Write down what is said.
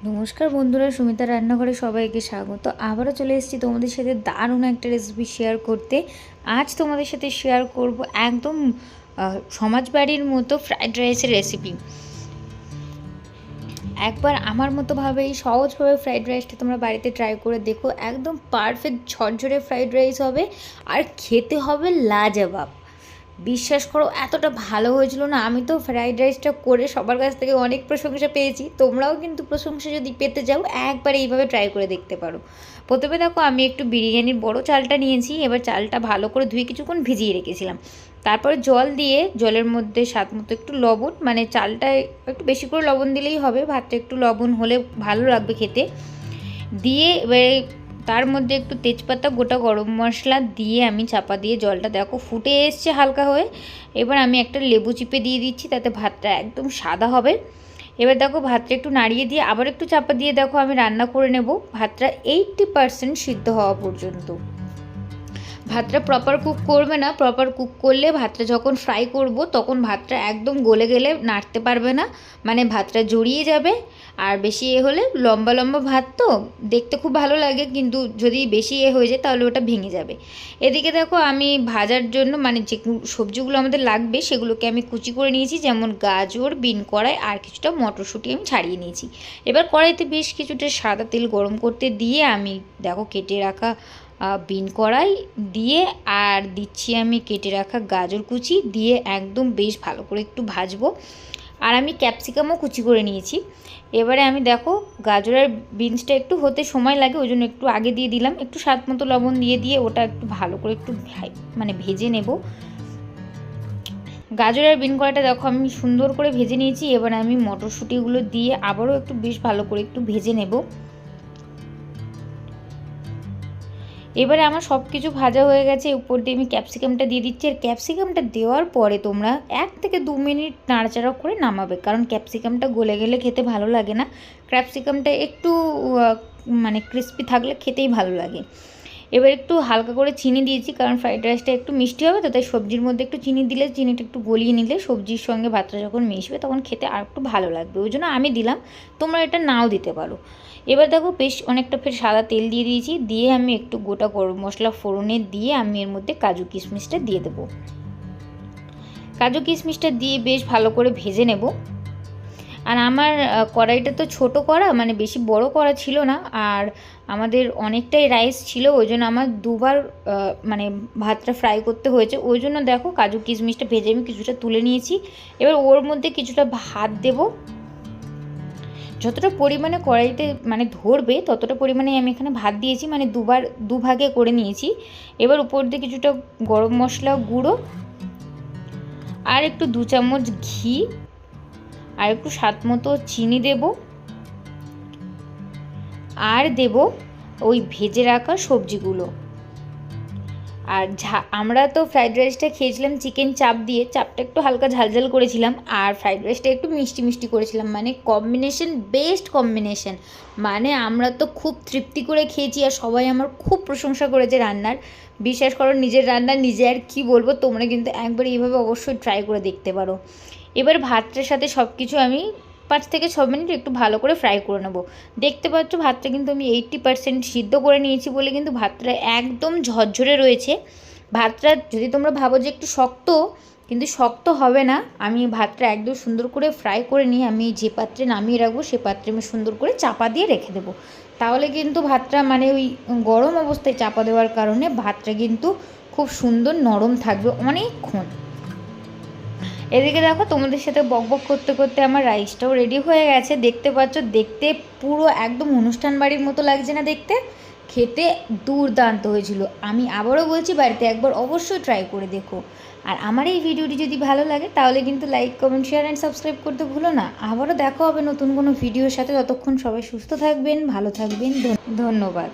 নমস্কার বন্ধুরা, সুমিতা রান্নাঘরে সবাইকে স্বাগত। আবারও চলে এসেছি তোমাদের সাথে দারুণ একটা রেসিপি শেয়ার করতে। আজ তোমাদের সাথে শেয়ার করব একদম সমাজবাড়ির মতো ফ্রাইড রাইসের রেসিপি। একবার আমার মতোভাবেই সহজভাবে ফ্রাইড রাইসটা তোমরা বাড়িতে ট্রাই করে দেখো। একদম পারফেক্ট ঝরঝরে ফ্রাইড রাইস হবে আর খেতে হবে লাজবাব। বিশ্বাস করো, এতটা ভালো হয়েছিল না। আমি তো ফ্রাইড রাইসটা করে সবার কাছ থেকে অনেক প্রশংসা পেয়েছি। তোমরাও কিন্তু প্রশংসা যদি পেতে যাও একবার এইভাবে ট্রাই করে দেখতে পারো। প্রথমে দেখো, আমি একটু বিরিয়ানির বড় চালটা নিয়েছি। এবার চালটা ভালো করে ধুয়ে কিছুক্ষণ ভিজিয়ে রেখেছিলাম। তারপরে জল দিয়ে জলের মধ্যে স্বাদ মতো একটু লবণ, মানে চালটায় একটু বেশি করে লবণ দিলেই হবে, ভাতটা একটু লবণ হলে ভালো লাগবে খেতে, দিয়ে এবারে তার মধ্যে একটু তেজপাতা, গোটা গরম মশলা দিয়ে আমি চাপা দিয়ে জলটা দেখো ফুটে এসছে হালকা হয়ে। এবার আমি একটা লেবু চিপে দিয়ে দিচ্ছি, তাতে ভাতটা একদম সাদা হবে। এবার দেখো ভাতটা একটু নাড়িয়ে দিয়ে আবার একটু চাপা দিয়ে দেখো আমি রান্না করে নেব ভাতটা 80% সিদ্ধ হওয়া পর্যন্ত। ভাতটা প্রপার কুক করবে না, প্রপার কুক করলে ভাতটা যখন ফ্রাই করব তখন ভাতটা একদম গলে গেলে নাড়তে পারবে না, মানে ভাতটা জড়িয়ে যাবে। আর বেশি হলে লম্বা লম্বা ভাত তো দেখতে খুব ভালো লাগে, কিন্তু যদি বেশি হয়ে যায় তাহলে ওটা ভেঙে যাবে। এদিকে দেখো আমি ভাজার জন্য মানে যে সবজিগুলো আমাদের লাগবে সেগুলোকে আমি কুচি করে নিয়েছি, যেমন গাজর, বিন কড়াই আর কিছুটা মটরশুঁটি আমি ছাড়িয়ে নিয়েছি। এবার কড়াইতে বেশ কিছুটা সাদা তেল গরম করতে দিয়ে আমি দেখো কেটে রাখা বিন কড়াই দিয়ে আর দিচ্ছি আমি কেটে রাখা গাজর কুচি দিয়ে একদম বেশ ভালো করে একটু ভাজবো। আর আমি ক্যাপসিকামও কুচি করে নিয়েছি। এবারে আমি দেখো গাজর আর বিনসটা একটু হতে সময় লাগে, ওই জন্য একটু আগে দিয়ে দিলাম, একটু স্বাদ মতো লবণ দিয়ে ওটা একটু ভালো করে একটু মানে ভেজে নেব। গাজর আর বিন কড়াইটা দেখো আমি সুন্দর করে ভেজে নিয়েছি। এবার আমি মটরশুঁটিগুলো দিয়ে আবারও একটু বেশ ভালো করে একটু ভেজে নেব। এবারে আমার সব কিছু ভাজা হয়ে গেছে, উপর দিয়ে আমি ক্যাপসিকামটা দিয়ে দিচ্ছি। আর ক্যাপসিকামটা দেওয়ার পরে তোমরা 1 থেকে 2 মিনিট নাড়াচাড়া করে নামাবে, কারণ ক্যাপসিকামটা গলে গেলে খেতে ভালো লাগে না। ক্যাপসিকামটা একটু মানে ক্রিস্পি থাকলে খেতেই ভালো লাগে। এবার একটু হালকা করে চিনি দিয়েছি, কারণ ফ্রাইড রাইসটা একটু মিষ্টি হবে তো, তাই সবজির মধ্যে একটু চিনি দিলে, চিনিটা একটু গলিয়ে নিলে সবজির সঙ্গে ভাতটা যখন মিশবে তখন খেতে আর একটু ভালো লাগবে, ওই জন্য আমি দিলাম। তোমরা এটা নাও দিতে পারো। এবার দেখো বেশ অনেকটা ফের সাদা তেল দিয়ে দিয়েছি, দিয়ে আমি একটু গোটা গরম মশলা ফোড়নে দিয়ে আমি এর মধ্যে কাজু কিশমিশটা দিয়ে দেবো। কাজু কিশমিশটা দিয়ে বেশ ভালো করে ভেজে নেব। আর আমার কড়াইটা তো ছোটো কড়া, মানে বেশি বড় কড়া ছিল না, আর আমাদের অনেকটাই রাইস ছিল, ওই জন্য আমার দুবার মানে ভাতটা ফ্রাই করতে হয়েছে। ওই জন্য দেখো কাজু কিশমিশটা ভেজে আমি কিছুটা তুলে নিয়েছি। এবার ওর মধ্যে কিছুটা ভাত দেব, যতটা পরিমাণে কড়াইতে মানে ধরবে ততটা পরিমাণে আমি এখানে ভাত দিয়েছি, মানে দুভাগে করে নিয়েছি। এবার উপর দিয়ে কিছুটা গরম মশলা গুঁড়ো আর একটু 2 চামচ ঘি আর একটু স্বাদ মতো চিনি দেব, আর দেব ওই ভেজে রাখা সবজিগুলো। আর আমরা তো ফ্রাইড রাইসটা খেয়েছিলাম চিকেন চাপ দিয়ে, চাপটা একটু হালকা ঝালঝাল করেছিলাম আর ফ্রাইড রাইসটা একটু মিষ্টি মিষ্টি করেছিলাম, মানে কম্বিনেশন, বেস্ট কম্বিনেশন। মানে আমরা তো খুব তৃপ্তি করে খেয়েছি আর সবাই আমার খুব প্রশংসা করেছে রান্নার। বিশ্বাস করো, নিজের রান্না নিজে আর কি বলবো, তোমরা কিন্তু একবার এইভাবে অবশ্যই ট্রাই করে দেখতে পারো। এবার ভাতটার সাথে সব কিছু আমি 5 থেকে 6 মিনিট একটু ভালো করে ফ্রাই করে নেব। দেখতে পাচ্ছ ভাতটা কিন্তু আমি 80% সিদ্ধ করে নিয়েছি বলে কিন্তু ভাতটা একদম ঝরঝরে রয়েছে। ভাতটা যদি তোমরা ভাবো যে একটু শক্ত, কিন্তু শক্ত হবে না। আমি ভাতটা একদম সুন্দর করে ফ্রাই করে নিয়ে আমি যে পাত্রে নামিয়ে রাখবো সে পাত্রে আমি সুন্দর করে চাপা দিয়ে রেখে দেবো। তাহলে কিন্তু ভাতটা মানে ওই গরম অবস্থায় চাপা দেওয়ার কারণে ভাতটা কিন্তু খুব সুন্দর নরম থাকবে অনেকক্ষণ। এদিকে দেখো তোমাদের সাথে বকবক করতে করতে আমার রাইসটাও রেডি হয়ে গেছে। দেখতে পাচ্ছ, দেখতে পুরো একদম অনুষ্ঠান বাড়ির মতো লাগছে না দেখতে? খেতে দুর্দান্ত হয়েছিল। আমি আবারও বলছি, বাড়িতে একবার অবশ্যই ট্রাই করে দেখো। আর আমার এই ভিডিওটি যদি ভালো লাগে তাহলে কিন্তু like, comment, share and subscribe করতে ভুলো না। আবারও দেখা হবে নতুন কোনো ভিডিওর সাথে। ততক্ষণ সবাই সুস্থ থাকবেন, ভালো থাকবেন। ধন্যবাদ।